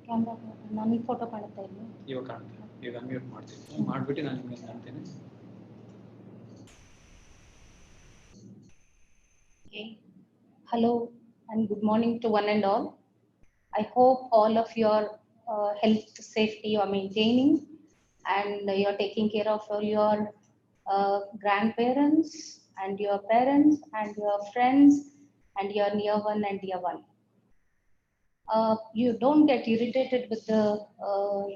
Camera ನಾನು photo ಕಾಣ್ತಾ ಇದ್ದೀನಿ. ಇವಾಗ ಕಾಣ್ತಾ ಈಗ ಅನ್ಮ್ಯೂಟ್ ಮಾಡ್ತೀನಿ, ಮಾಡಿಬಿಟ್ಟು ನಾನು ನಿಮಗೆ ಕಾಣ್ತೇನೆ. Okay. Hello and good morning to one and all. I hope all of your health safety you are maintaining and you are taking care of all your grandparents and your parents and your friends and your near one and dear one. You don't get irritated with the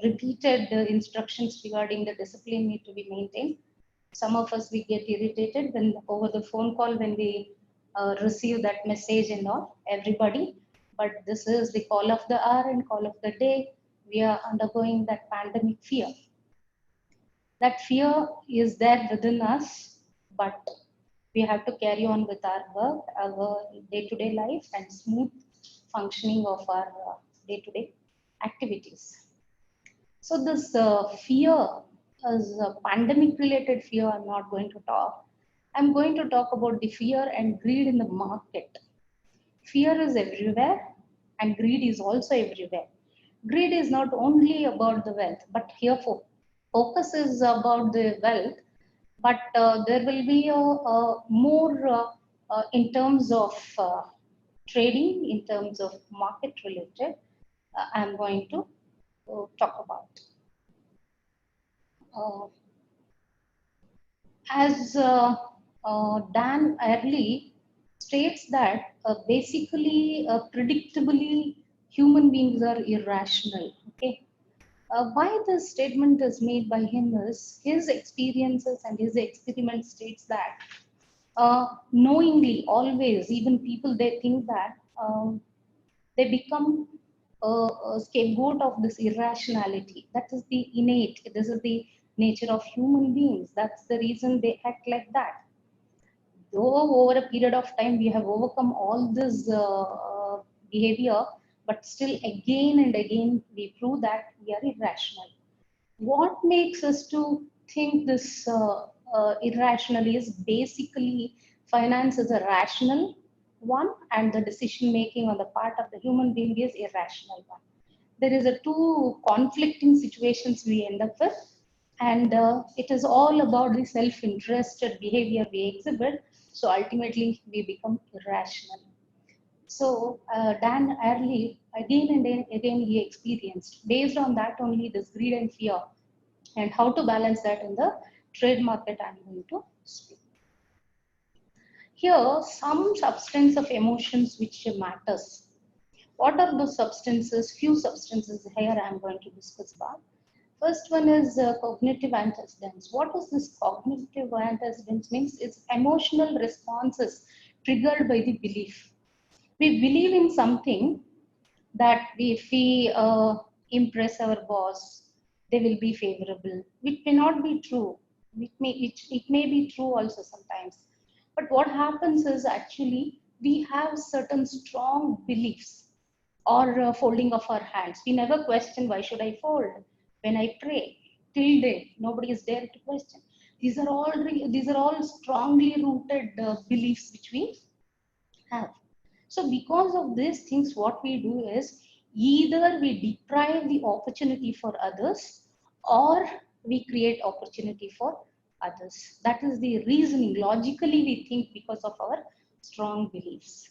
repeated instructions regarding the discipline need to be maintained. Some of us, we get irritated when over the phone call when we receive that message and all, everybody. But this is the call of the hour and call of the day. We are undergoing that pandemic fear. That fear is there within us, but we have to carry on with our work, our day-to-day life, and smooth functioning of our day-to-day activities. So this fear is a pandemic-related fear. I'm not going to talk. I'm going to talk about the fear and greed in the market. Fear is everywhere, and greed is also everywhere. Greed is not only about the wealth, but here focus is about the wealth, but there will be a more in terms of trading, in terms of market related, I'm going to talk about. As Dan Early states that basically, predictably, human beings are irrational. Okay, why this statement is made by him is his experiences and his experiment states that knowingly, always, even people they think that they become a scapegoat of this irrationality. That is the innate. This is the nature of human beings. That's the reason they act like that. Though over a period of time we have overcome all this behavior, but still again and again we prove that we are irrational. What makes us to think this irrational is basically finance is a rational one and the decision making on the part of the human being is irrational one. There is a two conflicting situations we end up with, and it is all about the self-interested behavior we exhibit. So ultimately we become irrational. So Dan Early again and again he experienced based on that only this greed and fear and how to balance that in the trade market I'm going to speak. Here some substance of emotions which matters. What are those substances? Few substances here I'm going to discuss about. First one is cognitive antecedents. What is this cognitive antecedents means? It's emotional responses triggered by the belief. We believe in something that if we impress our boss, they will be favorable. It may not be true. It may be true also sometimes. But what happens is actually we have certain strong beliefs or folding of our hands. We never question why should I fold when I pray. Till day, nobody is there to question. These are all strongly rooted beliefs which we have. So because of these things, what we do is either we deprive the opportunity for others or we create opportunity for others. That is the reasoning. Logically, we think because of our strong beliefs.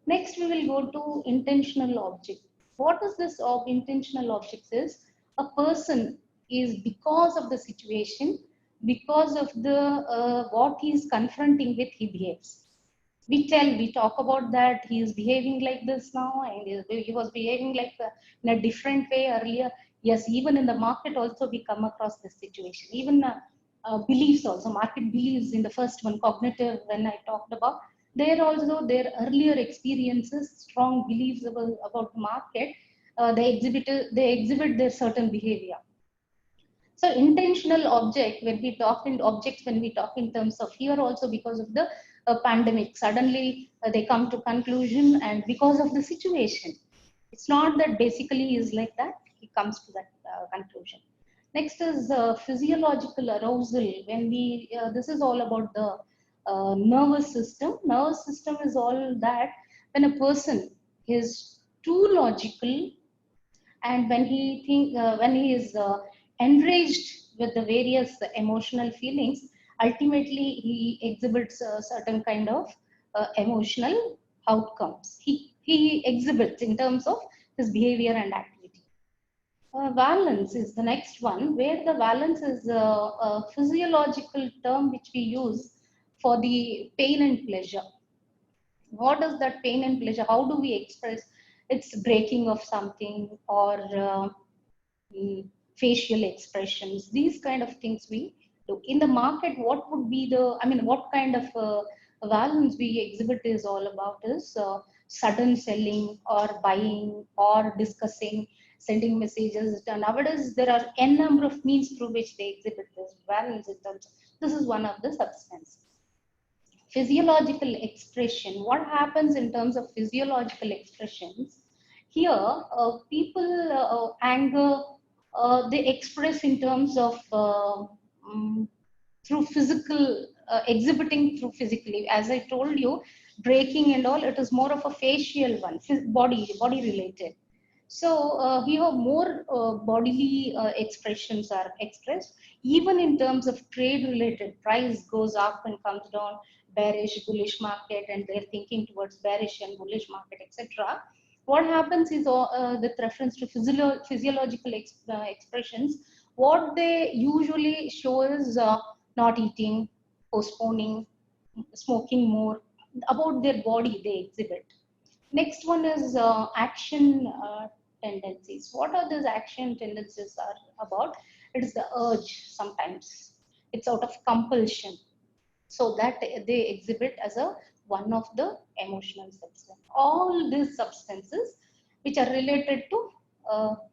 Next, we will go to intentional object. What is this of intentional objects is a person is because of the situation, because of the what he is confronting with, he behaves. We talk about that he is behaving like this now and he was behaving like in a different way earlier. Yes, even in the market also we come across this situation. Even beliefs also, market beliefs in the first one, cognitive, when I talked about, there also their earlier experiences, strong beliefs about the market, they exhibit their certain behavior. So intentional object, when we talk in objects, when we talk in terms of here also because of the pandemic, suddenly they come to conclusion and because of the situation. It's not that basically is like that, it comes to that conclusion. Next is physiological arousal. When we, this is all about the nervous system. Nervous system is all that when a person is too logical And when he is enraged with the various emotional feelings, ultimately he exhibits a certain kind of emotional outcomes. He exhibits in terms of his behavior and activity. Valence is the next one, where the valence is a physiological term which we use for the pain and pleasure. What is that pain and pleasure? How do we express its breaking of something, or mm, facial expressions? These kind of things we do. In the market, what would be what kind of valence we exhibit is all about is sudden selling or buying or discussing, sending messages. And nowadays, there are n number of means through which they exhibit this valence in terms of, this is one of the substance. Physiological expression. What happens in terms of physiological expressions? Here, people anger, they express in terms of through physical, exhibiting through physically. As I told you, breaking and all, it is more of a facial one, body related. So here more bodily expressions are expressed. Even in terms of trade related, price goes up and comes down, bearish, bullish market, and they're thinking towards bearish and bullish market, etc. What happens is with reference to physiological expressions, what they usually show is not eating, postponing, smoking more. About their body, they exhibit. Next one is action tendencies. What are these action tendencies are about? It is the urge sometimes. It's out of compulsion. So that they exhibit as a one of the emotional substance. All these substances which are related to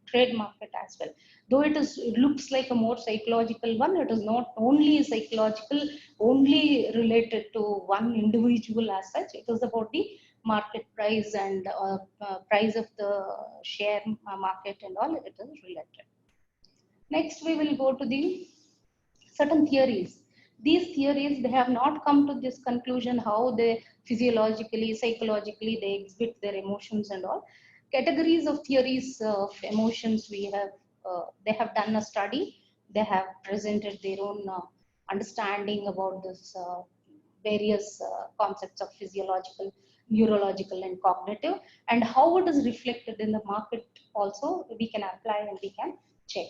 trade market as well. Though it looks like a more psychological one, it is not only psychological, only related to one individual as such. It is about the market price and price of the share market and all. It is related. Next, we will go to the certain theories. These theories, they have not come to this conclusion how they physiologically, psychologically, they exhibit their emotions and all. Categories of theories of emotions we have, they have done a study. They have presented their own understanding about this various concepts of physiological, neurological, and cognitive, and how it is reflected in the market also. We can apply and we can check.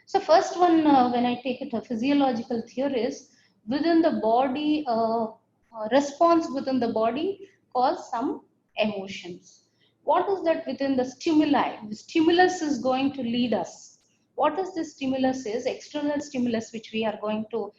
So first one, when I take it, a physiological theories, within the body, response within the body cause some emotions. What is that within the stimuli? The stimulus is going to lead us. What is the stimulus is? External stimulus which we are going to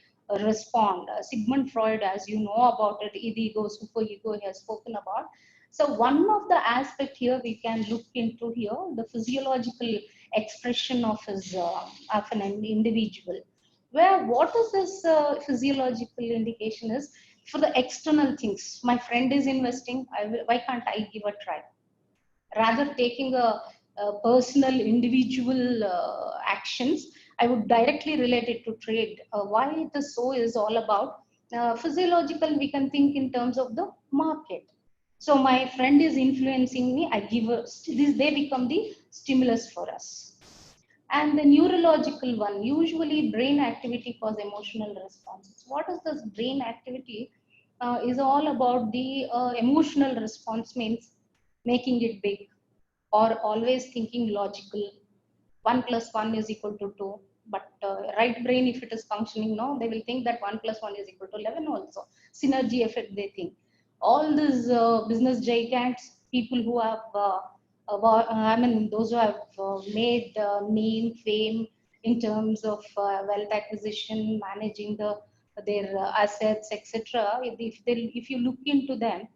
respond. Sigmund Freud, as you know about it, ego, superego, he has spoken about. So one of the aspect here we can look into here, the physiological expression of his of an individual, where what is this physiological indication is for the external things. My friend is investing, why can't I give a try? Rather taking a personal individual actions, I would directly relate it to trade. Why it is so is all about physiological. We can think in terms of the market. So my friend is influencing me, I give a, this, they become the stimulus for us. And the neurological one, usually brain activity cause emotional responses. What is this brain activity? Is all about the emotional response, means making it big, or always thinking logical. 1 plus 1 is equal to 2. But right brain, if it is functioning, no, they will think that 1 plus 1 is equal to 11 also. Synergy effect, they think. All these business giants, people who have, those who have made name, fame in terms of wealth acquisition, managing their assets, etc. If you look into them,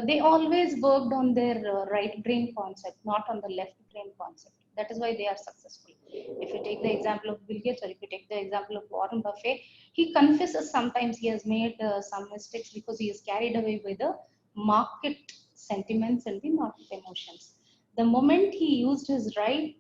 they always worked on their right brain concept, not on the left brain concept. That is why they are successful. If you take the example of Bill Gates, or if you take the example of Warren Buffett, he confesses sometimes he has made some mistakes because he is carried away by the market sentiments and the market emotions. The moment he used his right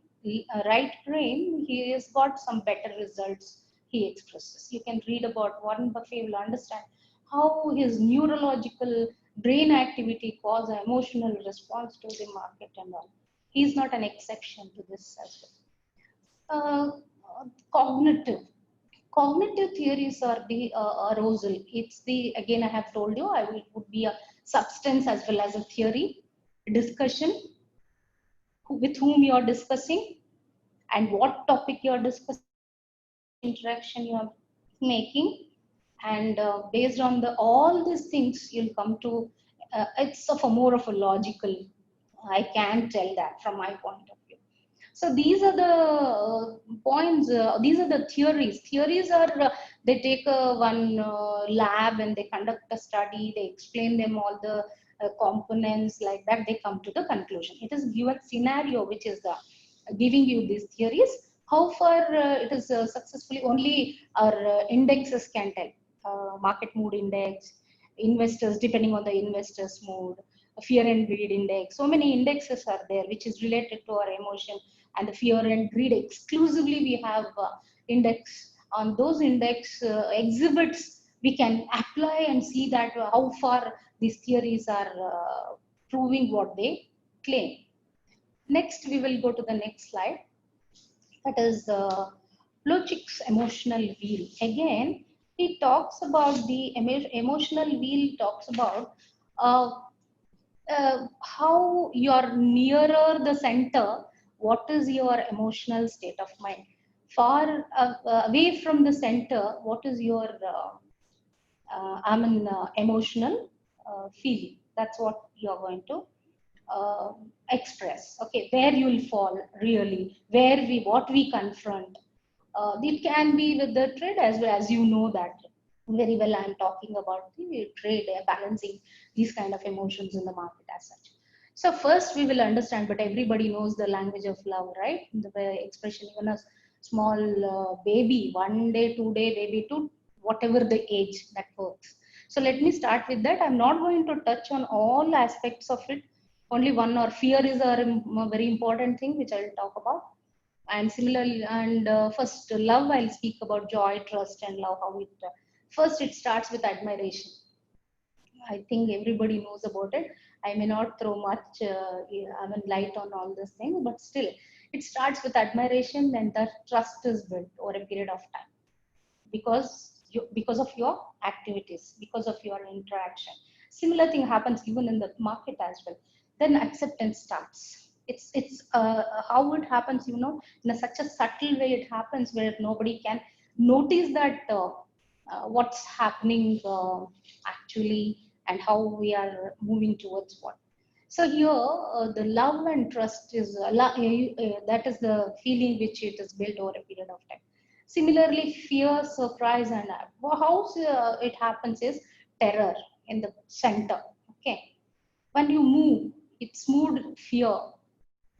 brain, he has got some better results. He expresses. You can read about Warren Buffett, you will understand how his neurological brain activity cause an emotional response to the market and all. He is not an exception to this as well. Cognitive. Cognitive theories are the arousal. It's the, again, I have told you, would be a substance as well as a theory, discussion, with whom you are discussing, and what topic you are discussing, interaction you are making, and based on the all these things, you'll come to it's of a more of a logical. I can tell that from my point of view. So these are the points. These are the theories. Theories are they take one lab and they conduct a study. They explain them all the components like that. They come to the conclusion. It is given scenario which is the giving you these theories. How far it is successfully only our indexes can tell. Market mood index, investors depending on the investors mood, fear and greed index. So many indexes are there which is related to our emotion and the fear and greed. Exclusively we have index. On those index exhibits we can apply and see that how far these theories are proving what they claim. Next we will go to the next slide. That is Plotchik's emotional wheel. Again, he talks about the emotional wheel, talks about uh, how you're nearer the center, what is your emotional state of mind? Far away from the center, what is your emotional feeling? That's what you're going to uh, express. Okay, where you will fall really, what we confront. It can be with the trade as well, as you know that very well. I'm talking about the trade, balancing these kind of emotions in the market as such. So first we will understand, but everybody knows the language of love, right? The expression, even a small baby, 1 day, 2 day baby, to whatever the age, that works. So let me start with that. I'm not going to touch on all aspects of it. Only one, or fear is a very important thing which I'll talk about. And similarly, and first love, I'll speak about joy, trust, and love. How it first it starts with admiration. I think everybody knows about it. I may not throw much light on all this thing, but still, it starts with admiration, and that trust is built over a period of time because of your activities, because of your interaction. Similar thing happens even in the market as well. Then acceptance starts. It's how it happens, in such a subtle way it happens, where nobody can notice that what's happening actually, and how we are moving towards what. So here, the love and trust is that is the feeling which it is built over a period of time. Similarly, fear, surprise, and how it happens is terror in the center. Okay, when you move, it's moved fear,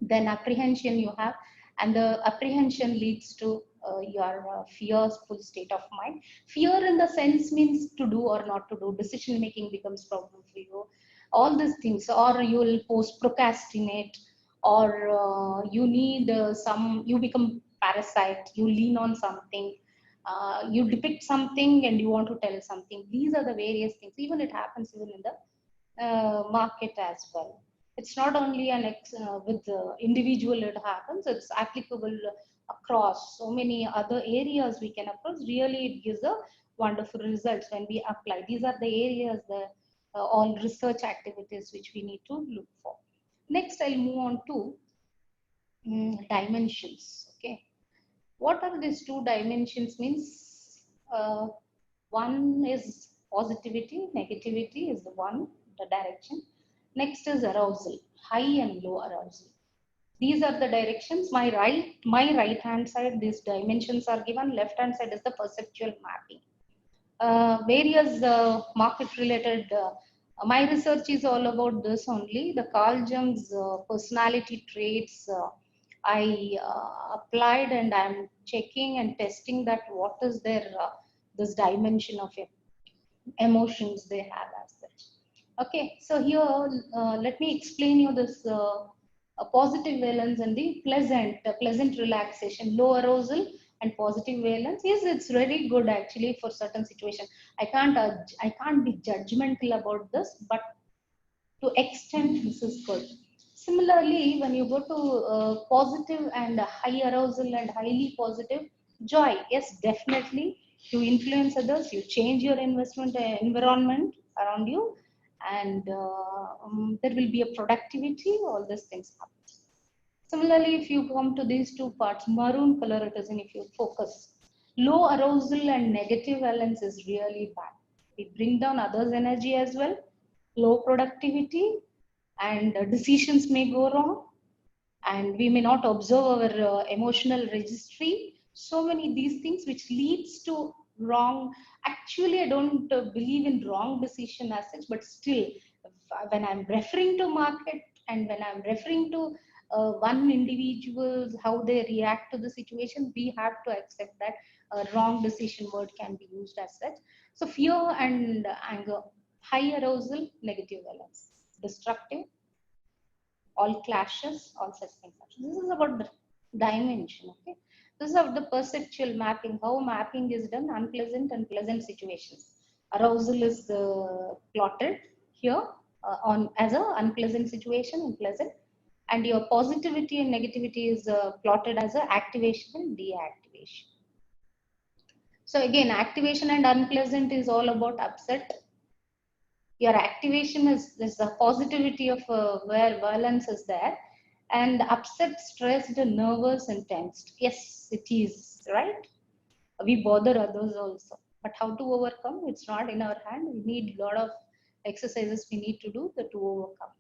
then apprehension you have, and the apprehension leads to your fearful state of mind. Fear in the sense means to do or not to do. Decision making becomes problem for you. All these things, or you will post procrastinate, or you need you become parasite. You lean on something. You depict something and you want to tell something. These are the various things. Even it happens even in the market as well. It's not only with the individual it happens, it's applicable across so many other areas we can approach. Really, it gives a wonderful results when we apply. These are the areas, the all research activities which we need to look for. Next, I'll move on to dimensions. Okay, what are these two dimensions means? One is positivity, negativity is the one, the direction. Next is arousal, high and low arousal. These are the directions. My right hand side, these dimensions are given. Left hand side is the perceptual mapping. Various market related. My research is all about this only. The Carl Jung's personality traits. I applied, and I'm checking and testing that what is their this dimension of emotions they have as such. Okay, so here let me explain you this a positive valence and the pleasant relaxation, low arousal and positive valence. Yes, it's very good actually for certain situation. I can't be judgmental about this, but to extent this is good. Similarly, when you go to positive and high arousal and highly positive, joy, yes, definitely. You influence others, you change your investment environment around you, and there will be a productivity, all these things happen. Similarly, if you come to these two parts, maroon color it is, and if you focus, low arousal and negative valence is really bad. We bring down others' energy as well, low productivity, and decisions may go wrong, and we may not observe our emotional registry. So many these things which leads to wrong. Actually, I don't believe in wrong decision as such, but still, when I'm referring to market and when I'm referring to one individuals how they react to the situation, we have to accept that a wrong decision word can be used as such. So fear and anger, high arousal, negative valence, destructive, all clashes, all such things. This is about the dimension. Okay, this is of the perceptual mapping. How mapping is done: unpleasant and pleasant situations. Arousal is plotted here on as a unpleasant situation and pleasant, and your positivity and negativity is plotted as a activation and deactivation. So again, activation and unpleasant is all about upset. Your activation is the positivity of where violence is there, and upset, stressed, nervous, and tensed. Yes, it is right. We bother others also, but how to overcome? It's not in our hand. We need a lot of exercises we need to do to overcome.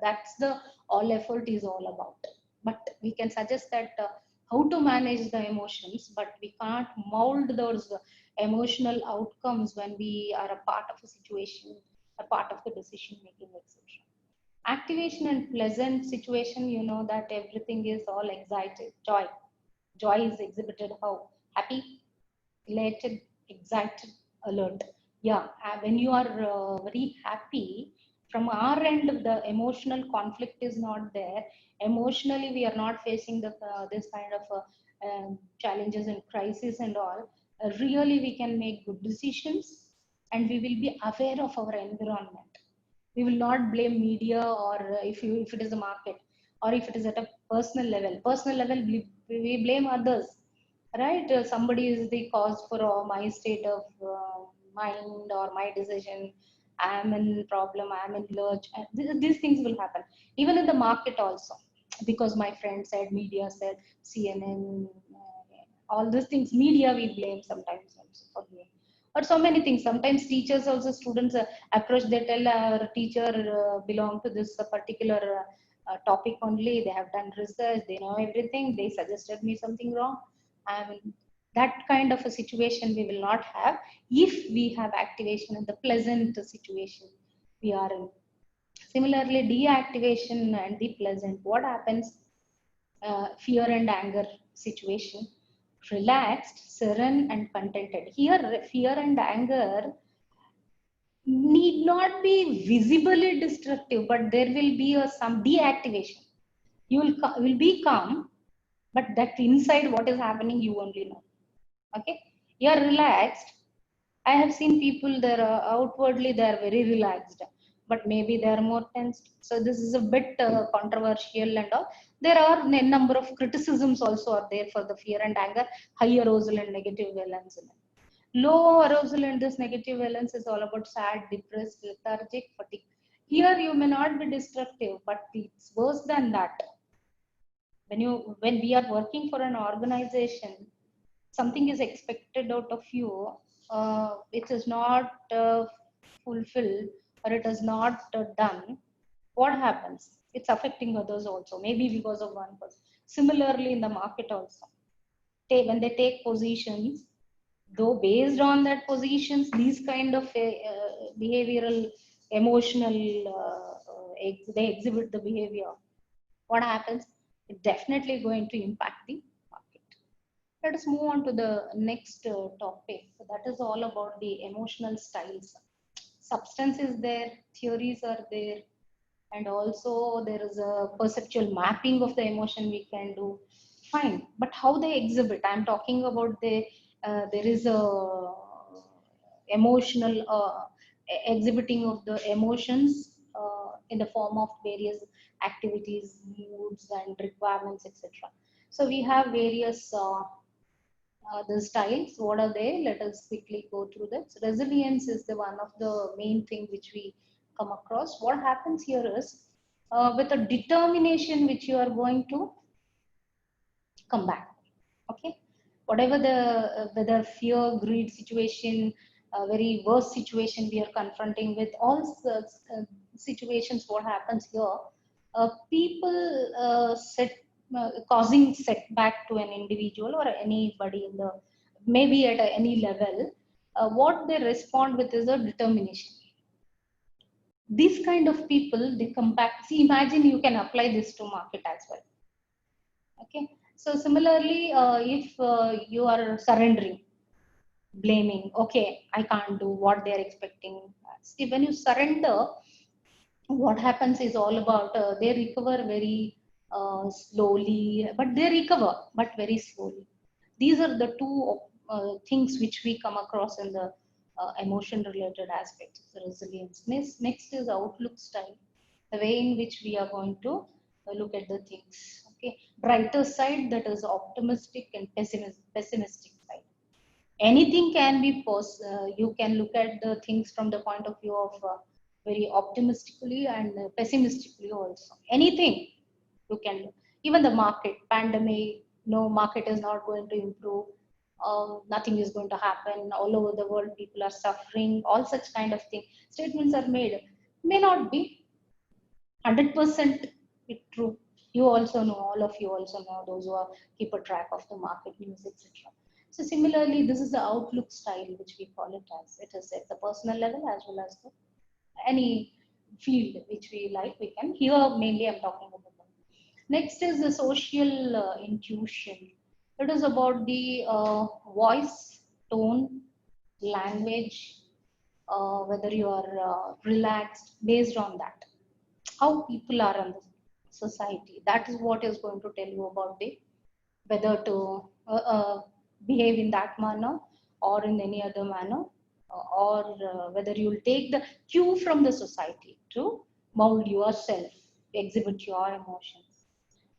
That's the all effort is all about. But we can suggest that how to manage the emotions, but we can't mold those emotional outcomes when we are a part of a situation, a part of the decision making, etc. Activation and pleasant situation, you know that everything is all excited, joy. Joy is exhibited how? Happy, elated, excited, alert. Yeah, when you are very happy, from our end, the emotional conflict is not there. Emotionally, we are not facing the this kind of challenges and crisis and all. Really, we can make good decisions, and we will be aware of our environment. We will not blame media, or if it is a market, or if it is at a personal level we blame others, right? Somebody is the cause for my state of mind or my decision. I am in problem, I am in lurch, and these things will happen even in the market also, because my friend said, media said, CNN, all these things, media we blame sometimes also for blame. Or so many things, sometimes teachers also, students approach, they tell our teacher belong to this particular topic only, they have done research, they know everything, they suggested me something wrong. I mean, that kind of a situation we will not have if we have activation in the pleasant situation we are in. Similarly, deactivation and the pleasant, what happens? Fear and anger situation, relaxed, serene, and contented. Here, fear and anger need not be visibly destructive, but there will be some deactivation. You will be calm, but that inside what is happening, you only know. Okay, you're relaxed. I have seen people, they're outwardly they're very relaxed, but maybe they're more tensed. So this is a bit controversial and all. There are a number of criticisms also are there for the fear and anger, high arousal and negative valence. Low arousal and this negative valence is all about sad, depressed, lethargic, fatigue. Here you may not be destructive, but it's worse than that. When we are working for an organization, something is expected out of you, it is not fulfilled, or it is not done, what happens? It's affecting others also, maybe because of one person. Similarly, in the market also, when they take positions, though based on that positions, these kind of behavioral, emotional, they exhibit the behavior. What happens? It's definitely going to impact the market. Let us move on to the next topic. So that is all about the emotional styles. Substance is there, theories are there, and also there is a perceptual mapping of the emotion we can do. Fine, but how they exhibit? I'm talking about there is a emotional exhibiting of the emotions in the form of various activities, moods, and requirements, etc. So we have various the styles. What are they? Let us quickly go through that. So resilience is the one of the main thing which we come across. What happens here is with a determination which you are going to come back. Okay, whatever the whether fear, greed situation, very worst situation we are confronting with, all situations, what happens here, people causing setback to an individual or anybody in the, maybe at any level, what they respond with is a determination. These kind of people, they come back. See, imagine you can apply this to market as well. Okay, so similarly, if you are surrendering, blaming, okay, I can't do what they're expecting. See, when you surrender, what happens is all about they recover very slowly, but they recover, but very slowly. These are the two things which we come across in the emotion related aspects of the resilience. Next is outlook style, the way in which we are going to look at the things. Okay, brighter side, that is optimistic, and pessimistic side. Anything can be you can look at the things from the point of view of very optimistically and pessimistically also. Anything you can do. Even the market, pandemic, no, market is not going to improve, nothing is going to happen, all over the world people are suffering, all such kind of thing statements are made, may not be 100% it true. You also know, all of you also know, those who are keep a track of the market news, etc. So similarly, this is the outlook style which we call it as. It is at the personal level as well as the any field which we like. We can here mainly I'm talking about them. Next is the social intuition. It is about the voice, tone, language, whether you are relaxed, based on that, how people are in the society. That is what is going to tell you about the whether to behave in that manner or in any other manner, or whether you will take the cue from the society to mold yourself, exhibit your emotions.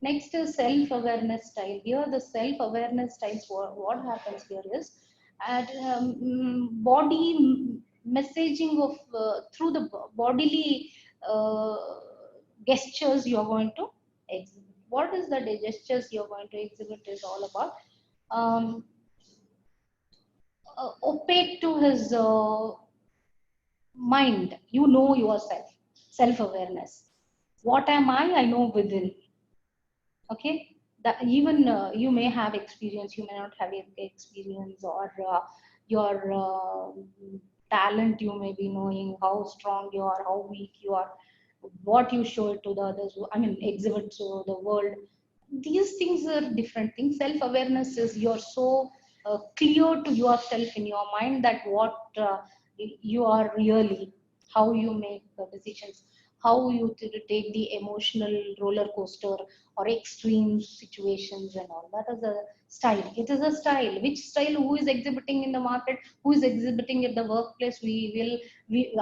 Next is self-awareness style. Here, the self-awareness styles, what happens here is at body messaging of through the bodily uh, gestures you are going to exhibit. What is the gestures you are going to exhibit is all about opaque to his mind. You know yourself, self-awareness. What am I know within. Okay, that even you may have experience, you may not have experience, or your talent, you may be knowing how strong you are, how weak you are, what you show it to the others, I mean exhibit to the world. These things are different things. Self awareness is you're so clear to yourself in your mind that what you are really, how you make decisions, how you take the emotional roller coaster or extreme situations and all. That is a style. It is a style. Which style? Who is exhibiting in the market? Who is exhibiting at the workplace? We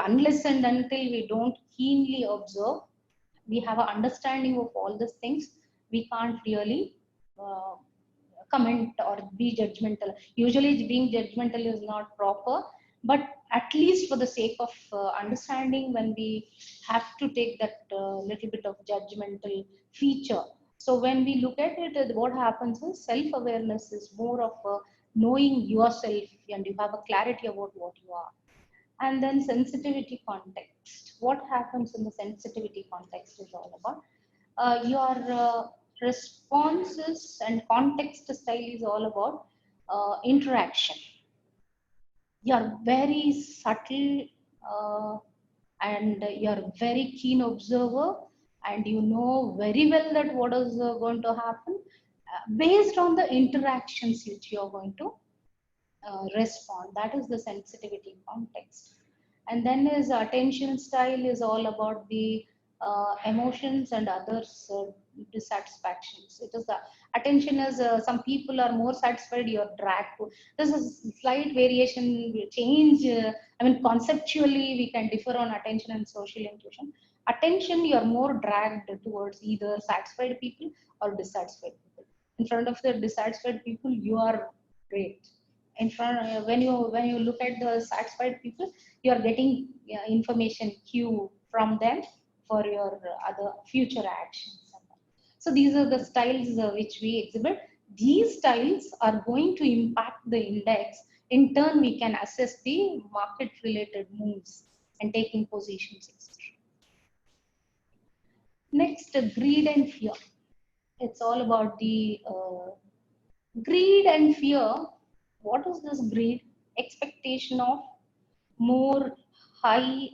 unless and until we don't keenly observe, we have an understanding of all these things, we can't really uh, comment or be judgmental. Usually, being judgmental is not proper, but at least for the sake of understanding, when we have to take that little bit of judgmental feature. So, when we look at it, what happens is self awareness is more of knowing yourself, and you have a clarity about what you are. And then sensitivity context. What happens in the sensitivity context is all about your responses, and context style is all about interaction. You're very subtle, and you're very keen observer, and you know very well that what is going to happen based on the interactions which you're going to respond. That is the sensitivity context. And then is attention style is all about the emotions and others dissatisfactions. It is the attention is some people are more satisfied, you're dragged to. This is slight variation, change. I mean, conceptually we can differ on attention and social intuition. Attention, you are more dragged towards either satisfied people or dissatisfied people. In front of the dissatisfied people, you are great. In front, when you look at the satisfied people, you are getting information cue from them for your other future actions. So these are the styles which we exhibit. These styles are going to impact the index. In turn, we can assess the market related moves and taking positions, etc. Next, greed and fear. It's all about the greed and fear. What is this greed? Expectation of more high,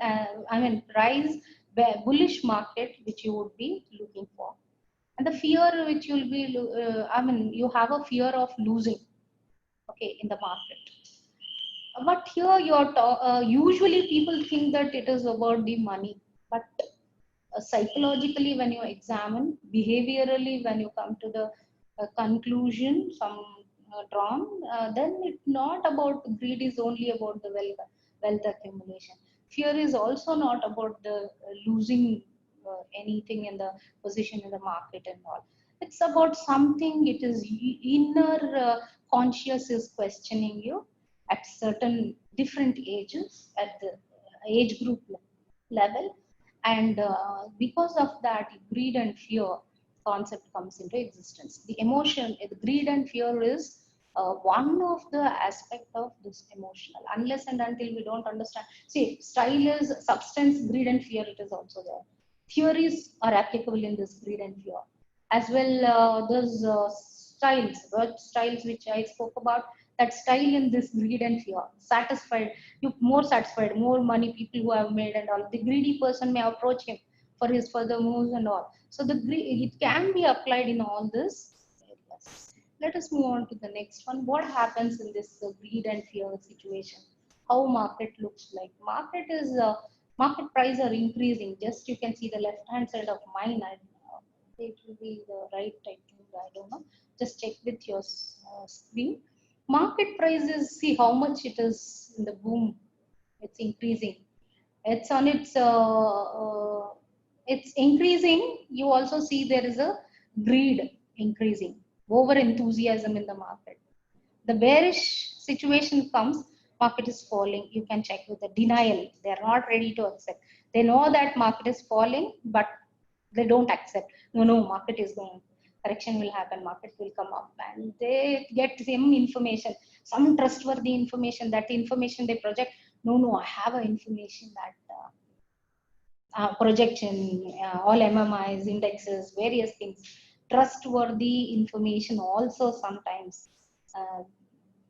price, bullish market, which you would be looking for. And the fear which you'll be, you have a fear of losing, okay, in the market. But here usually people think that it is about the money, but psychologically, when you examine, behaviorally, when you come to the conclusion, some drawn, then it's not about greed is only about the wealth accumulation. Fear is also not about the losing anything in the position in the market and all. It's about something. It is inner conscious is questioning you at certain different ages at the age group level, and because of that, greed and fear concept comes into existence. The emotion, the greed and fear is one of the aspect of this emotional. Unless and until we don't understand, see, style is substance, greed and fear. It is also there. Theories are applicable in this greed and fear as well. Those styles, word styles which I spoke about. That style in this greed and fear, satisfied, you more satisfied, more money people who have made and all. The greedy person may approach him for his further moves and all. So the it can be applied in all this areas. Let us move on to the next one. What happens in this greed and fear situation? How market looks like? Market price are increasing. Just you can see the left hand side of mine. It will be the right. I think I don't know. Just check with your screen. Market prices, see how much it is in the boom. It's increasing. It's on it's increasing. You also see there is a greed increasing, over enthusiasm in the market. The bearish situation comes, market is falling. You can check with the denial. They are not ready to accept. They know that market is falling, but they don't accept. No, market is going, correction will happen, market will come up, and they get some information, some trustworthy information. That information they project. No, I have a information that projection, all MMIs, indexes, various things, trustworthy information also sometimes. Uh,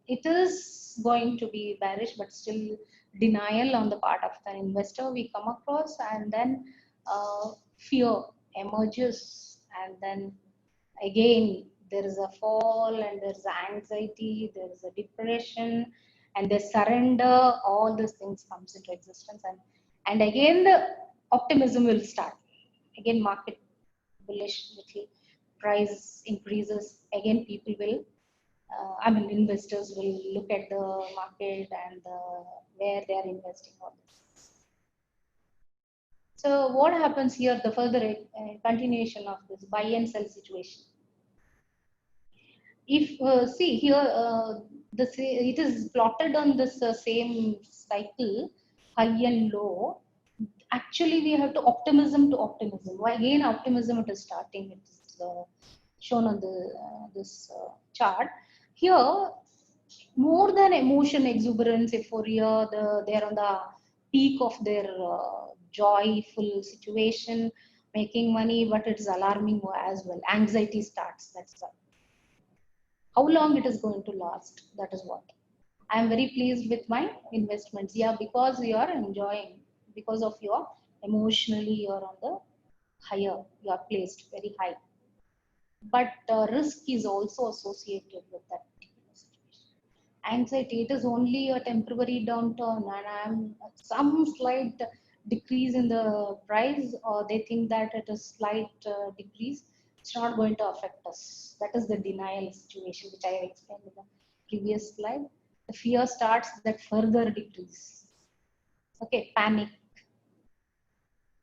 it is going to be bearish, but still denial on the part of the investor we come across, and then fear emerges, and then again there is a fall, and there's anxiety, there is a depression, and they surrender. All these things comes into existence, and again the optimism will start. Again market bullish, little price increases, again people will investors will look at the market and where they are investing all this. So what happens here, the further continuation of this buy and sell situation? If see here, it is plotted on this same cycle, high and low. Actually, we have to optimism to optimism. Why again optimism? It is starting. It's shown on the this chart here. More than emotion, exuberance, euphoria, they're on the peak of their joyful situation, making money, but it's alarming as well. Anxiety starts. That's why. How long it is going to last? That is what. I am very pleased with my investments. Yeah, because you are enjoying, because of your emotionally, you're on the higher, you are placed very high. But risk is also associated with that particular situation. Anxiety, it is only a temporary downturn, and I'm some slight decrease in the price, or they think that it is slight decrease. It's not going to affect us. That is the denial situation, which I have explained in the previous slide. The fear starts, that further decrease. Okay, panic.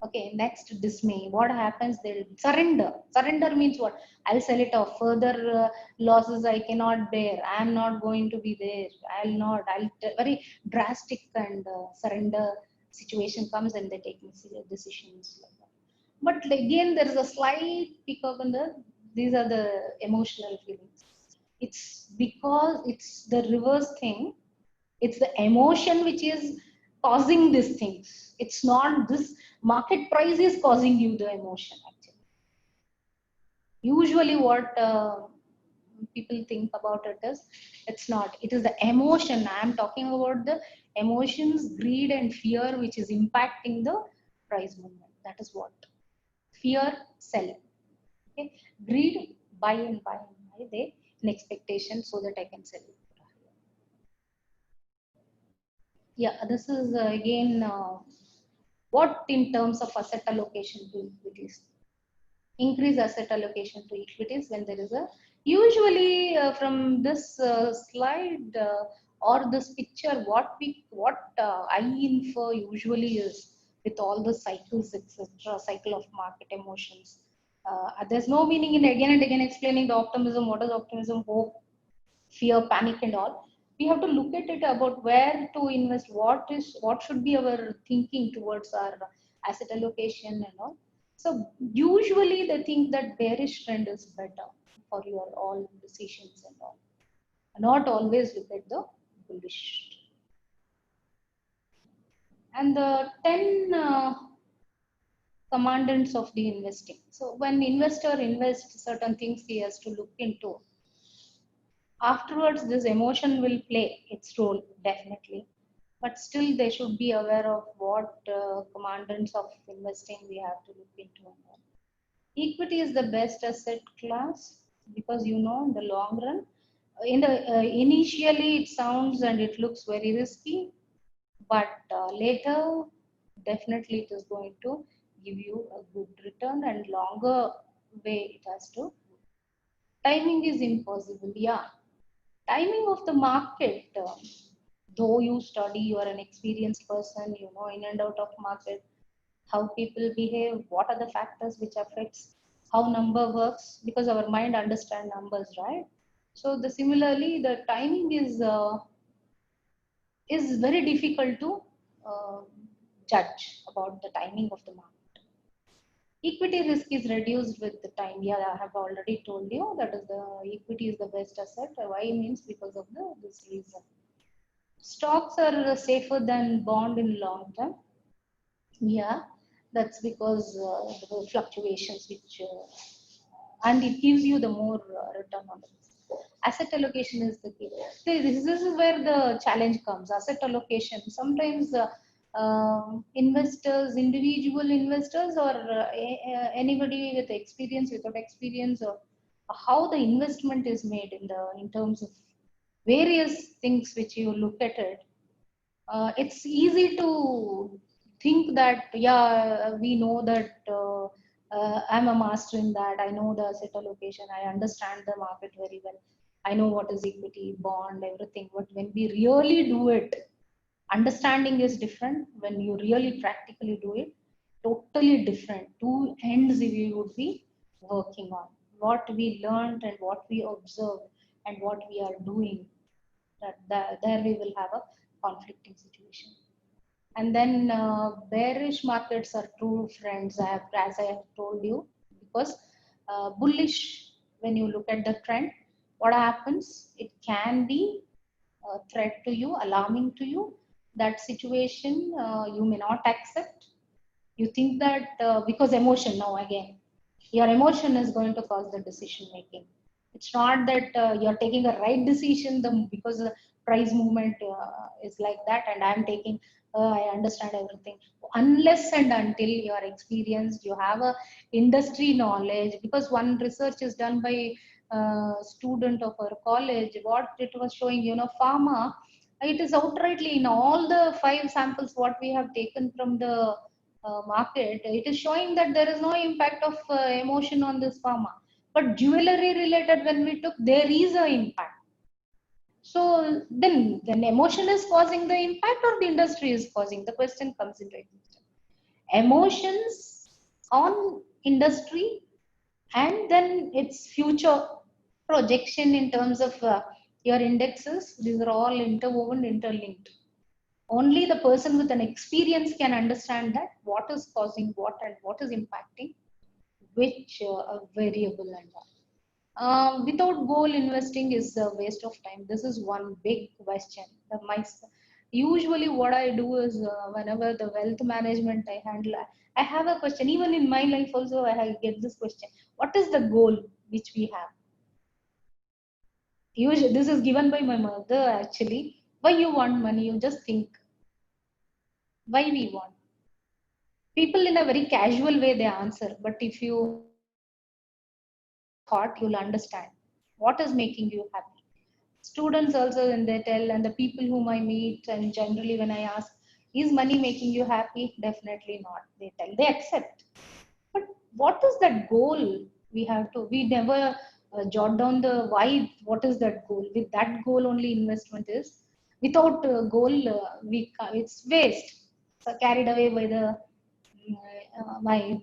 Okay, next dismay. What happens? They'll surrender. Surrender means what? I'll sell it off. Further losses I cannot bear. I'm not going to be there. I'll not. Very drastic and surrender situation comes and they take decisions like that. But again, there is a slight pick up in the. These are the emotional feelings. It's because it's the reverse thing. It's the emotion which is causing these things. It's not this market price is causing you the emotion actually. Usually what people think about it is it's not. It is the emotion. I'm talking about the emotions, greed and fear which is impacting the price movement. That is what. Fear, sell. Okay. Greed, buy and buy and buy. They in expectation so that I can sell it. Yeah, this is again what in terms of asset allocation to equities. Increase asset allocation to equities when there is a usually from this slide or this picture what I infer usually is with all the cycles etc. cycle of market emotions. There's no meaning in again and again explaining the optimism. What is optimism? Hope, fear, panic, and all. We have to look at it about where to invest, what should be our thinking towards our asset allocation and all. So usually they think that bearish trend is better for your all decisions and all. Not always look at the bullish. And the 10 commandants of the investing. So when investor invests certain things he has to look into. Afterwards, this emotion will play its role definitely, but still they should be aware of what commandants of investing we have to look into. Equity is the best asset class because you know in the long run, in the initially it sounds and it looks very risky, but later definitely it is going to give you a good return and longer way it has to. Timing is impossible, yeah. Timing of the market, though you study, you are an experienced person, you know in and out of market, how people behave, what are the factors which affects how number works, because our mind understand numbers, right? So the similarly, the timing is very difficult to uh, judge about the timing of the market. Equity risk is reduced with the time. Yeah, I have already told you that is the equity is the best asset. Why means because of this reason. Stocks are safer than bond in long term. Yeah, that's because the fluctuations which and it gives you the more return on it. Asset allocation is the key. See, this is where the challenge comes. Asset allocation. Sometimes investors, individual investors, or anybody with experience, without experience, or how the investment is made in terms of various things which you look at it. It's easy to think that yeah we know that I'm a master in that, I know the asset allocation, I understand the market very well, I know what is equity, bond, everything. But when we really do it, understanding is different. When you really practically do it, totally different. Two ends we would be working on, what we learned and what we observed and what we are doing. That there we will have a conflicting situation. And then bearish markets are true friends, as I have told you, because bullish, when you look at the trend, what happens? It can be a threat to you, alarming to you. That situation you may not accept. You think that because emotion, now again, your emotion is going to cause the decision making. It's not that you're taking a right decision because the price movement is like that and I'm taking I understand everything. Unless and until you are experienced, you have a industry knowledge, because one research is done by student of our college. What it was showing, pharma, it is outrightly in all the 5 samples what we have taken from the market, it is showing that there is no impact of emotion on this pharma. But jewelry related, when we took, there is a impact. So then emotion is causing the impact or the industry is causing? The question comes into existence. emotions on industry, and then its future projection in terms of your indexes. These are all interwoven, interlinked. Only the person with an experience can understand that what is causing what and what is impacting which variable and all. Without goal, investing is a waste of time. This is one big question. Usually, what I do is whenever the wealth management I handle, I have a question. Even in my life, also, get this question: what is the goal which we have? Usually, this is given by my mother actually. Why you want money? You just think. Why we want? People in a very casual way they answer, but if you thought, you'll understand what is making you happy. Students also, when they tell, and the people whom I meet, and generally when I ask, is money making you happy? Definitely not, they tell. They accept, but what is that goal? We never jot down the why. What is that goal? With that goal only investment is. Without goal, it's waste. So carried away by the my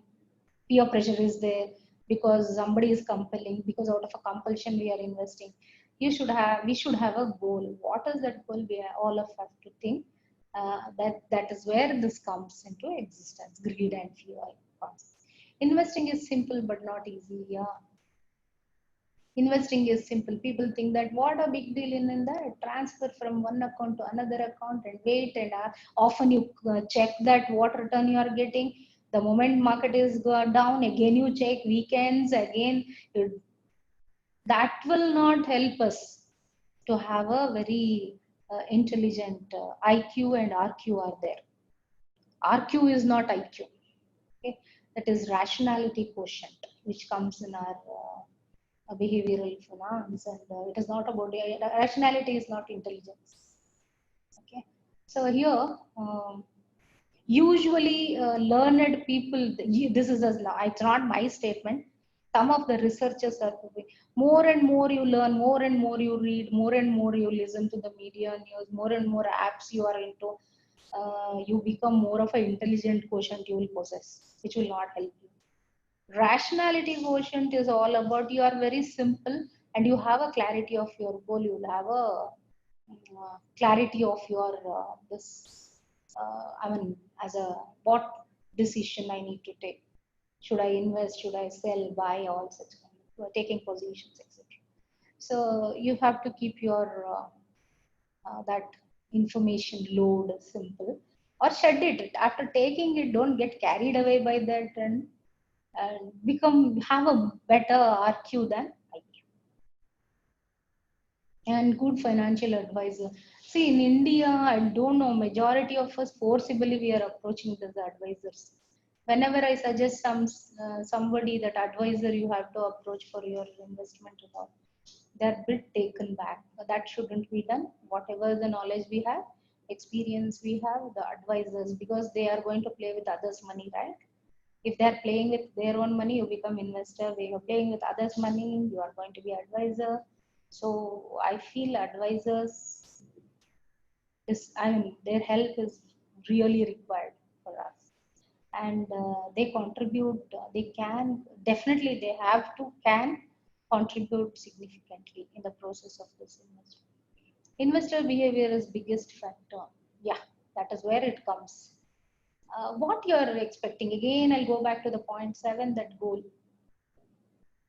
peer pressure is there, because somebody is compelling, because out of a compulsion we are investing. We should have a goal. What is that goal? All of us have to think. That is where this comes into existence. Greed and fear comes. Investing is simple but not easy. Yeah, investing is simple. People think that what a big deal in that, transfer from one account to another account and wait, and often you check that what return you are getting. The moment market is go down, again you check weekends again. That will not help us to have a very intelligent IQ and RQ are there. RQ is not IQ. Okay? That is rationality quotient, which comes in our behavioral finance, and it is not about rationality is not intelligence. Okay, so here usually learned people. This is it's not my statement. Some of the researchers are proving more and more you learn, more and more you read, more and more you listen to the media news, more and more apps you are into. You become more of an intelligent quotient you will possess, which will not help you. Rationality quotient is all about you are very simple and you have a clarity of your goal. You will have a clarity of your this. I mean, as a what decision I need to take. Should I invest? Should I sell? Buy? All such kind of taking positions, etc. So you have to keep your that information load simple, or shed it after taking it. Don't get carried away by that, and become have a better RQ than IQ. And good financial advisor. See, in India, I don't know, majority of us forcibly we are approaching these advisors. Whenever I suggest somebody that advisor you have to approach for your investment and all, they're bit taken back. But that shouldn't be done. Whatever the knowledge we have, experience we have, the advisors, because they are going to play with others' money, right? If they're playing with their own money, you become investor. If you're playing with others' money, you are going to be advisor. So I feel advisors is, I mean, their help is really required for us. And they contribute, they can, definitely they have to, can contribute significantly in the process of this investment. Investor behavior is biggest factor. Yeah, that is where it comes. What you're expecting, again I'll go back to the point 7, that goal.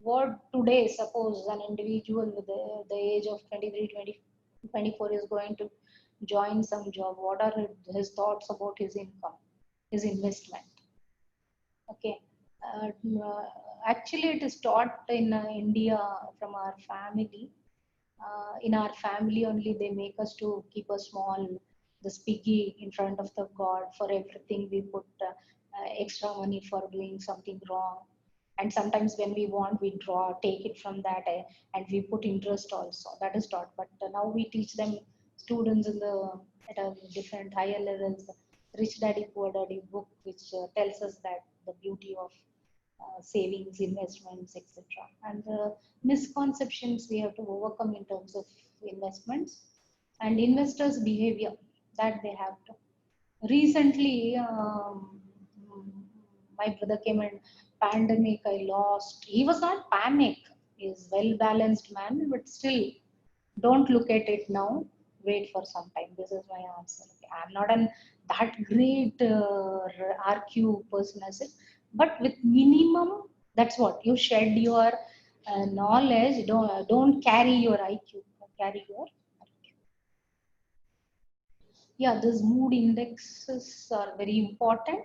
What today, suppose an individual with the age of 23, 20, 24 is going to join some job, what are his thoughts about his income, his investment? Okay. uh, uh, Actually it is taught in India from our family. In our family only they make us to keep a small this piggy in front of the god. For everything we put extra money for doing something wrong, and sometimes when we want we draw take it from that, and we put interest also. That is taught, but now we teach them, students in the at a different higher levels, Rich Daddy Poor Daddy book, which tells us that the beauty of savings, investments, etc. And the misconceptions we have to overcome in terms of investments and investors' behavior that they have to. Recently, my brother came in pandemic, I lost. He was not panic. He's well-balanced man, but still, don't look at it now. Wait for some time. This is my answer. Okay, I'm not an that great RQ person as it, but with minimum, that's what you shed your knowledge. Don't carry your IQ. Carry your IQ. Yeah, these mood indexes are very important.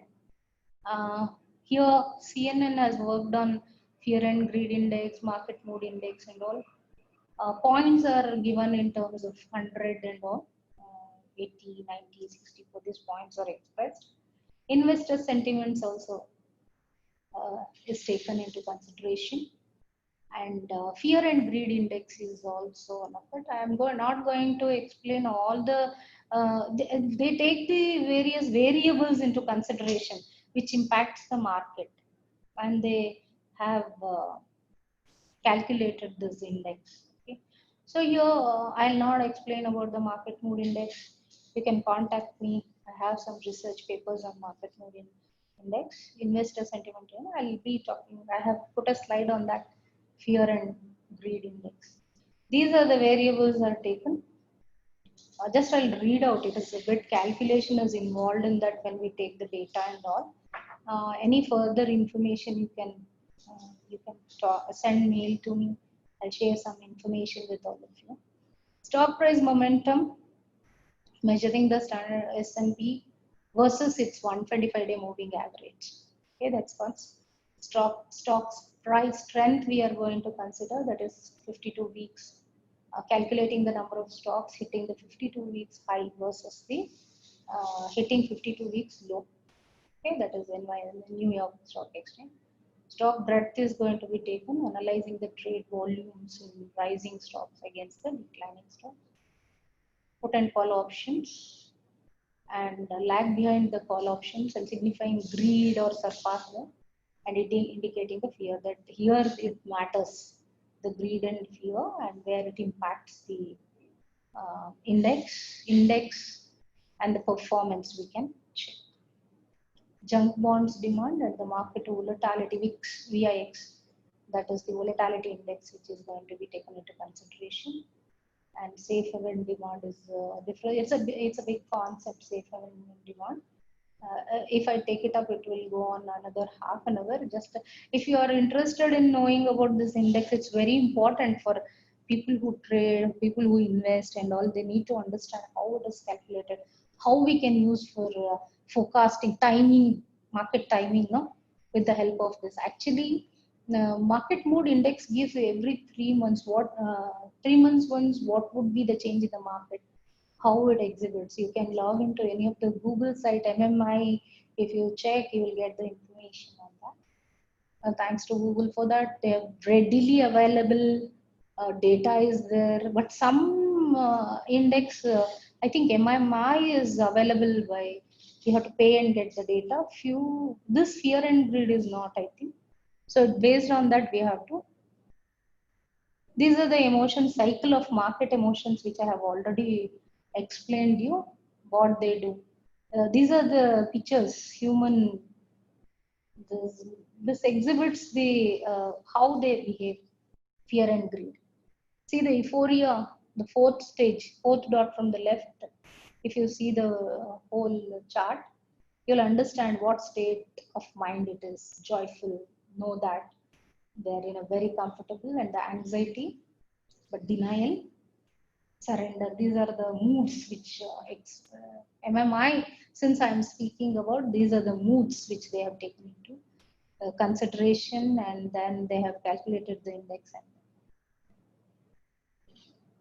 Here, CNN has worked on fear and greed index, market mood index, and all. Points are given in terms of 100 and all, 80, 90, 60. For these points are expressed. Investor sentiments also is taken into consideration. And fear and greed index is also one of it. I am not going to explain all the, they take the various variables into consideration which impacts the market, and they have calculated this index. Okay. So here I'll not explain about the market mood index. You can contact me. I have some research papers on market mood index, investor sentiment. I'll be talking. I have put a slide on that fear and greed index. These are the variables are taken. Just I'll read out. It is a bit calculation is involved in that when we take the data and all. Any further information you can send mail to me. I'll share some information with all of you. Stock price momentum, measuring the standard S&P versus its 125-day moving average. Okay, that's first. Stocks price strength we are going to consider, that is 52 weeks. Calculating the number of stocks hitting the 52 weeks high versus the hitting 52 weeks low. Okay, that is in New York Stock Exchange. Stock breadth is going to be taken, analyzing the trade volumes in rising stocks against the declining stocks. Put and call options, and lag behind the call options and signifying greed or surpass them, and it indicating the fear, that here it matters, the greed and fear, and where it impacts the index and the performance we can check. Junk bonds demand and the market volatility VIX, that is the volatility index, which is going to be taken into consideration. And safe haven demand is different. It's a big concept, safe haven demand. If I take it up, it will go on another half an hour. Just if you are interested in knowing about this index, it's very important for people who trade, people who invest, and all. They need to understand how it is calculated, how we can use for forecasting, timing, market timing, no, with the help of this. Actually, market mood index gives every 3 months 3 months once what would be the change in the market, how it exhibits. You can log into any of the Google site, MMI. If you check, you will get the information on that. Thanks to Google for that. They have readily available data is there, but some index, I think MMI is available by, you have to pay and get the data. This fear and greed is not, I think. So based on that, we have to. These are the emotion cycle of market emotions, which I have already explained you what they do. These are the pictures. Human. This exhibits the how they behave. Fear and greed. See the euphoria, the fourth stage, fourth dot from the left. If you see the whole chart, you'll understand what state of mind it is. Joyful. Know that they're in a very comfortable, and the anxiety, but denial, surrender. These are the moods which MMI, since I'm speaking about, these are the moods which they have taken into consideration, and then they have calculated the index. And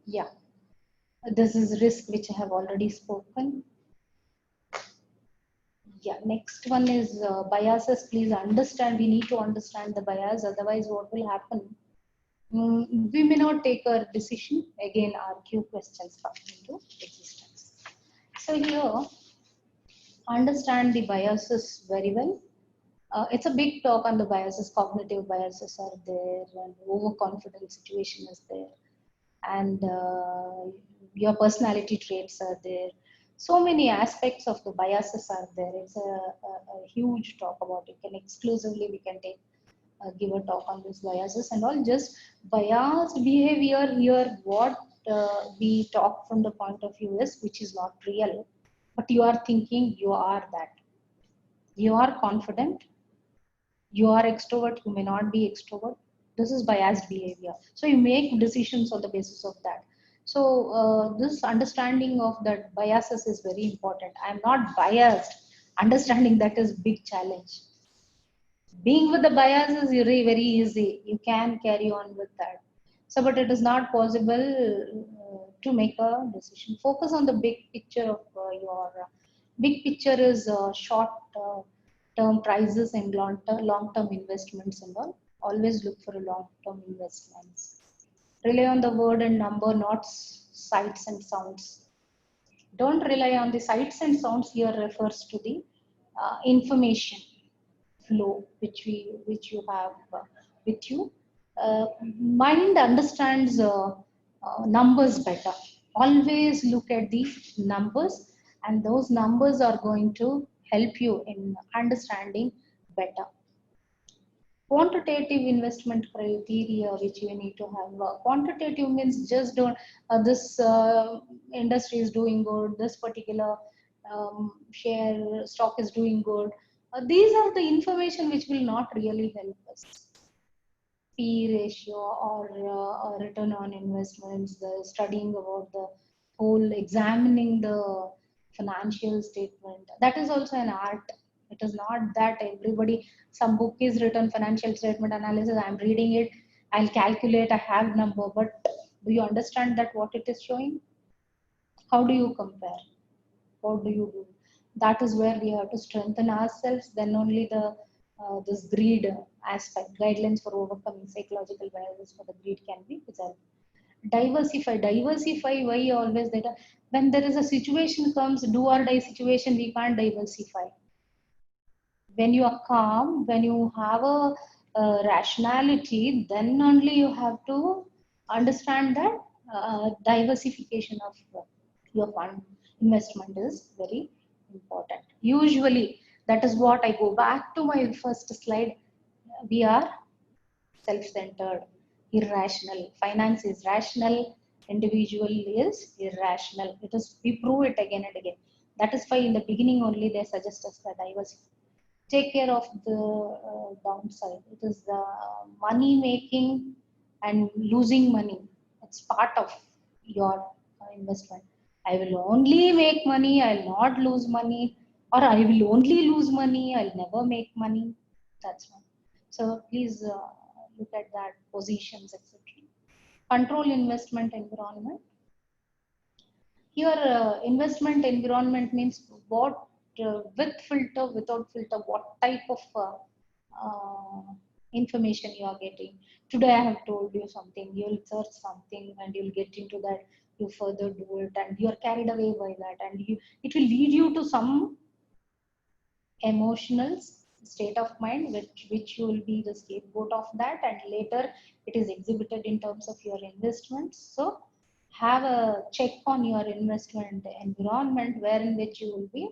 yeah, this is risk, which I have already spoken. Yeah, next one is biases. Please understand, we need to understand the bias, otherwise what will happen? We may not take a decision. Again, RQ questions come into existence. So here, understand the biases very well. It's a big talk on the biases. Cognitive biases are there, and overconfident situation is there, and your personality traits are there. So many aspects of the biases are there. It's a huge talk about it. Can exclusively we can take give a talk on these biases and all. Just biased behavior here, what we talk from the point of view is which is not real, but you are thinking you are that. You are confident, you are extrovert, you may not be extrovert. This is biased behavior. So you make decisions on the basis of that. So this understanding of that biases is very important. I'm not biased. Understanding that is big challenge. Being with the bias is very easy. You can carry on with that. So but it is not possible to make a decision. Focus on the big picture of your big picture is short term prices and long term investments and all. Always look for a long term investments. Rely on the word and number, not sights and sounds. Don't rely on the sights and sounds. Here refers to the information flow which you have with you. Mind understands numbers better. Always look at the numbers, and those numbers are going to help you in understanding better. Quantitative investment criteria which you need to have. Quantitative means just don't this industry is doing good, this particular share stock is doing good. These are the information which will not really help us. P ratio or return on investments, the studying about the whole, examining the financial statement. That is also an art. It is not that everybody, some book is written financial statement analysis, I'm reading it, I'll calculate, I have number, but do you understand that what it is showing? How do you compare? What do you do? That is where we have to strengthen ourselves. Then only the this greed aspect, guidelines for overcoming psychological biases for the greed can be resolved. Diversify. Why always that? When there is a situation comes, do or die situation, we can't diversify. When you are calm, when you have a rationality, then only you have to understand that diversification of your fund investment is very important. Usually, that is what I go back to my first slide. We are self-centered, irrational. Finance is rational, individual is irrational. It is, we prove it again and again. That is why in the beginning only they suggest us the diversity. Take care of the downside. It is the money making and losing money. It's part of your investment. I will only make money, I'll not lose money, or I will only lose money, I'll never make money. That's one. So please look at that, positions, etc. Control investment environment. Here, investment environment means what, with filter, without filter, what type of information you are getting. Today, I have told you something, you'll search something and you'll get into that, you further do it, and you're carried away by that, and it will lead you to some emotional state of mind, which you will be the scapegoat of that, and later it is exhibited in terms of your investments. So have a check on your investment environment, wherein which you will be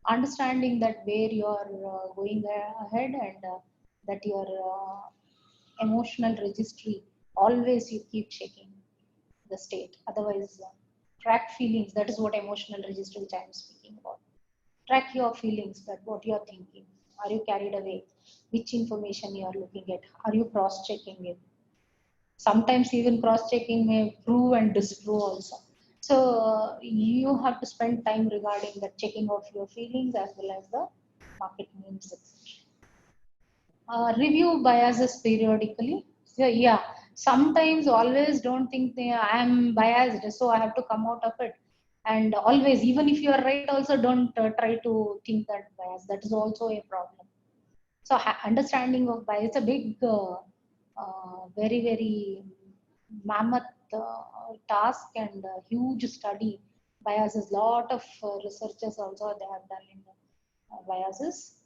understanding that where you are going ahead, and that your emotional registry, always you keep checking the state. Otherwise, track feelings. That is what emotional registry which I am speaking about. Track your feelings, that what you are thinking. Are you carried away? Which information you are looking at? Are you cross checking it? Sometimes even cross checking may prove and disprove also. So you have to spend time regarding the checking of your feelings as well as the market memes, etc. Review biases periodically. So yeah, sometimes always don't think I am biased, so I have to come out of it. And always, even if you are right, also don't try to think that bias. That is also a problem. So understanding of bias is a big, very mammoth task, and huge study. Biases, lot of researchers also they have done in biases.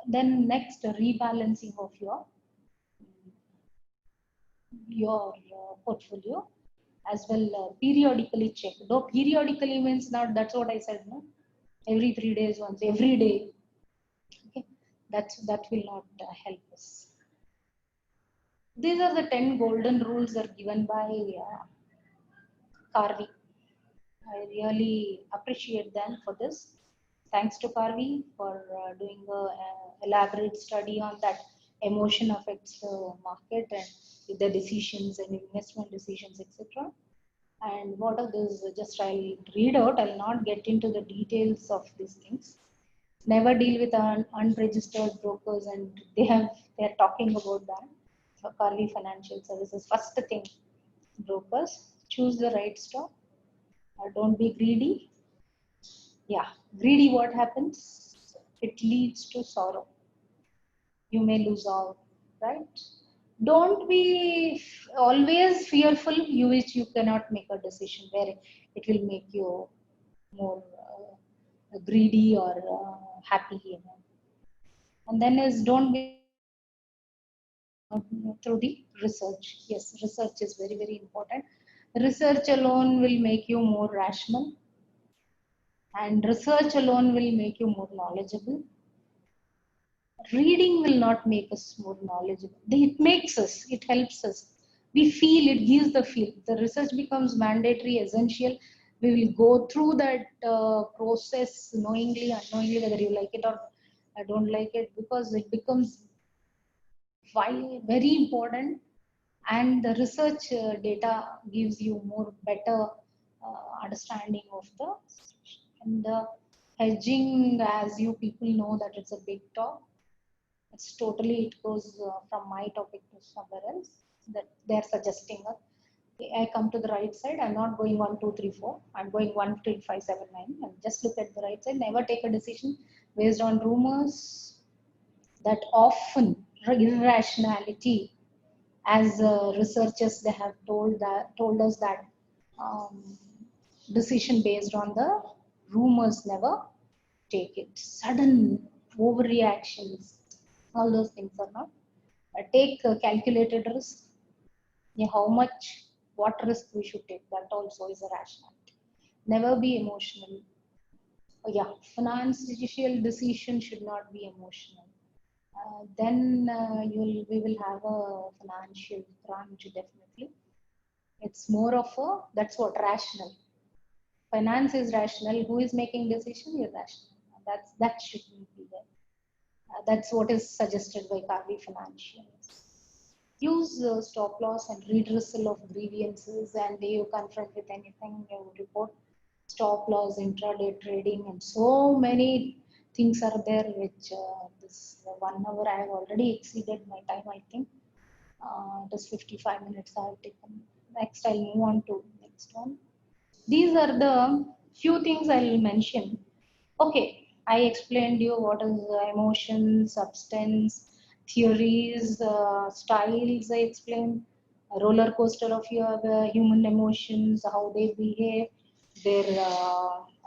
Then next, rebalancing of your portfolio, as well periodically check. Though periodically means not, that's what I said, no? Every 3 days once, every day. Okay, that will not help us. These are the 10 golden rules that are given by Carvey. I really appreciate them for this. Thanks to Carvey for doing an elaborate study on that emotion affects the market and the decisions and investment decisions, etc. And what are those? Just I'll read out. I'll not get into the details of these things. Never deal with unregistered brokers, and they're talking about that. So Carvey Financial Services. First thing, brokers choose the right stock. Don't be greedy. Yeah, greedy. What happens? It leads to sorrow. You may lose out, right? Don't be always fearful, you which you cannot make a decision where it will make you more greedy or happy, you know. And then is don't be through the research. Yes, research is very, very important. Research alone will make you more rational, and research alone will make you more knowledgeable. Reading will not make us more knowledgeable. It makes us, it helps us. We feel, it gives the feel. The research becomes mandatory, essential. We will go through that process knowingly, unknowingly, whether you like it or I don't like it, because it becomes very important. And the research data gives you more better understanding of the situation. And hedging, as you people know, that it's a big talk. It's totally, it goes from my topic to somewhere else that they're suggesting. I come to the right side. I'm not going 1, 2, 3, 4. I'm going 1, 3, 5, 7, 9. And just look at the right side. Never take a decision based on rumors. That often irrationality, as researchers, they have told us that um, decision based on the rumors, never take it. Sudden overreactions, all those things are not. Take calculated risk. Yeah, how much, what risk we should take, that also is a rationality. Never be emotional. Yeah, financial decision should not be emotional. Then we will have a financial crunch, definitely. It's more of a, that's what, rational. Finance is rational. Who is making decision? Irrational. That shouldn't be there. That's what is suggested by Carvey Financial. Use stop loss and redressal of grievances, and you confront with anything, you report stop loss, intraday trading, and so many things are there. Which this 1 hour I have already exceeded my time. I think it is 55 minutes I have taken. Next, I'll move on to next one. These are the few things I'll mention. Okay, I explained you what is emotion, substance, theories, styles. I explained a roller coaster of your human emotions, how they behave, their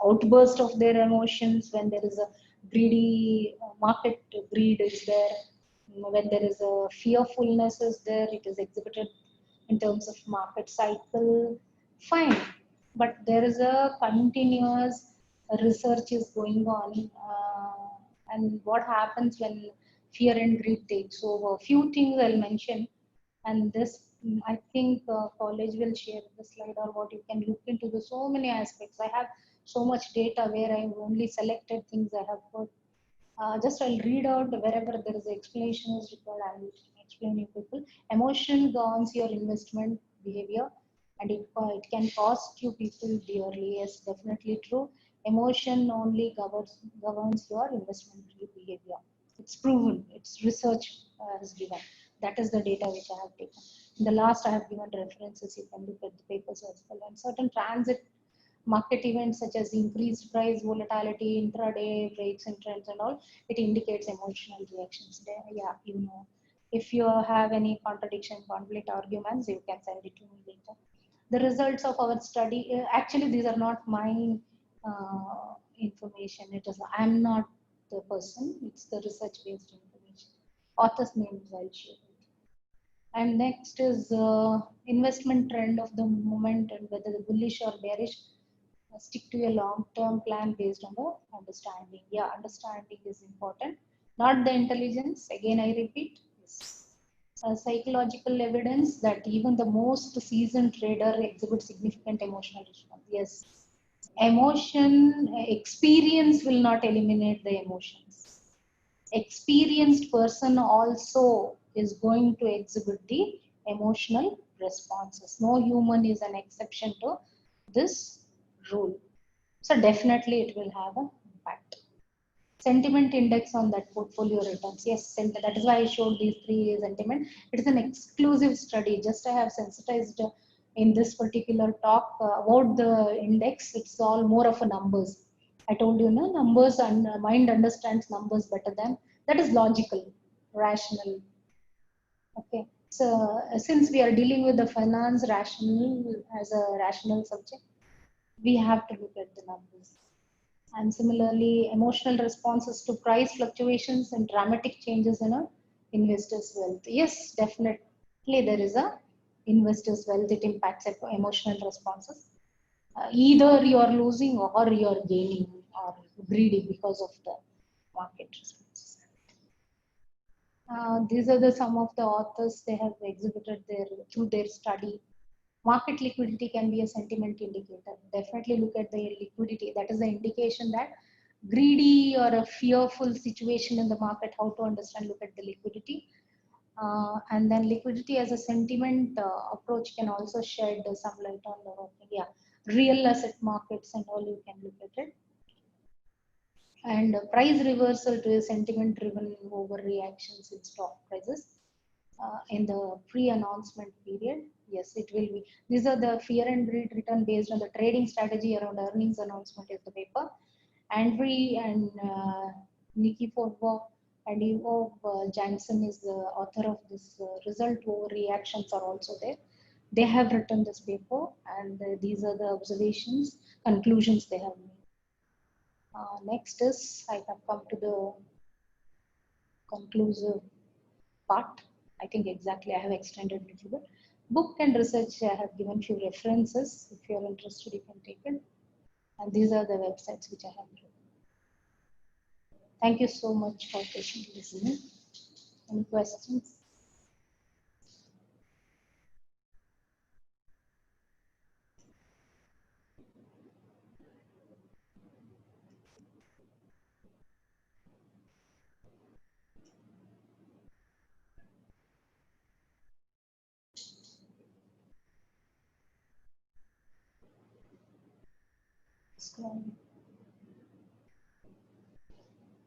outburst of their emotions when there is a greedy market greed is there, when there is a fearfulness is there, it is exhibited in terms of market cycle. Fine, but there is a continuous research is going on, and what happens when fear and greed takes over. Few things I'll mention, and this I think college will share the slide or what you can look into the so many aspects. I have so much data where I've only selected things I have put. Just I'll read out wherever there is explanation is required. I will explain you people. Emotion governs your investment behavior, and it can cost you people dearly. Yes, definitely true. Emotion only governs your investment behavior. It's proven. It's research has given. That is the data which I have taken. In the last, I have given references. You can look at the papers as well. And certain transit market events such as increased price volatility, intraday breaks and trends and all, it indicates emotional reactions there. Yeah, you know, if you have any contradiction, conflict, arguments, you can send it to me later. The results of our study, actually, these are not my information. It is, I'm not the person, it's the research based information. Author's name is I'll share it. And next is investment trend of the moment and whether the bullish or bearish. Stick to a long-term plan based on the understanding. Yeah, understanding is important, not the intelligence. Again, I repeat. Yes. Psychological evidence that even the most seasoned trader exhibits significant emotional response. Yes, emotion experience will not eliminate the emotions. Experienced person also is going to exhibit the emotional responses. No human is an exception to this rule. So definitely it will have an impact. Sentiment index on that portfolio returns. Yes, that is why I showed these three sentiment. It is an exclusive study. Just I have sensitized in this particular talk about the index. It's all more of a numbers. I told you, no, numbers and mind understands numbers better than that is logical, rational. Okay. So since we are dealing with the finance rational as a rational subject, we have to look at the numbers. And similarly, emotional responses to price fluctuations and dramatic changes in a investor's wealth. Yes, definitely there is a investor's wealth. It impacts emotional responses. Either you are losing or you are gaining or greedy because of the market responses. These are the some of the authors they have exhibited their through their study. Market liquidity can be a sentiment indicator. Definitely look at the liquidity. That is the indication that greedy or a fearful situation in the market, how to understand, look at the liquidity. And then liquidity as a sentiment approach can also shed some light on the working. Yeah, real asset markets and all you can look at it. And price reversal to a sentiment driven overreactions in stock prices in the pre-announcement period. Yes, it will be. These are the fear and greed return based on the trading strategy around earnings announcement of the paper. Andre and Nikki Forbo and Ivo Jansen is the author of this result overreactions are also there. They have written this paper and these are the observations, conclusions they have made. Next is I have come to the conclusive part. I think exactly I have extended a little bit. Book and research, I have given few references. If you are interested, you can take it. And these are the websites which I have given. Thank you so much for patiently listening. Any questions?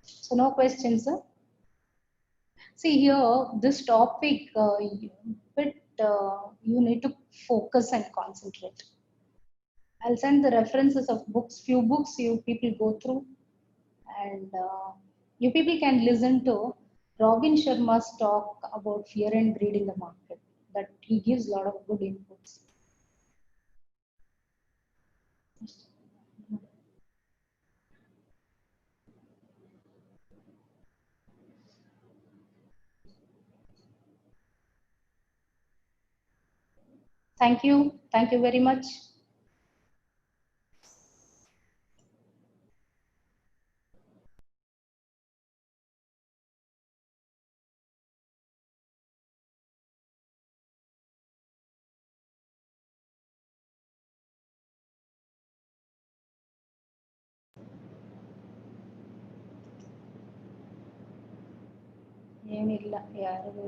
So no questions, sir? See here, this topic, you need to focus and concentrate. I'll send the references of books, few books you people go through, and you people can listen to Robin Sharma's talk about fear and greed in the market. That he gives a lot of good inputs. Thank you very much. ಏನಿಲ್ಲ ಯಾರು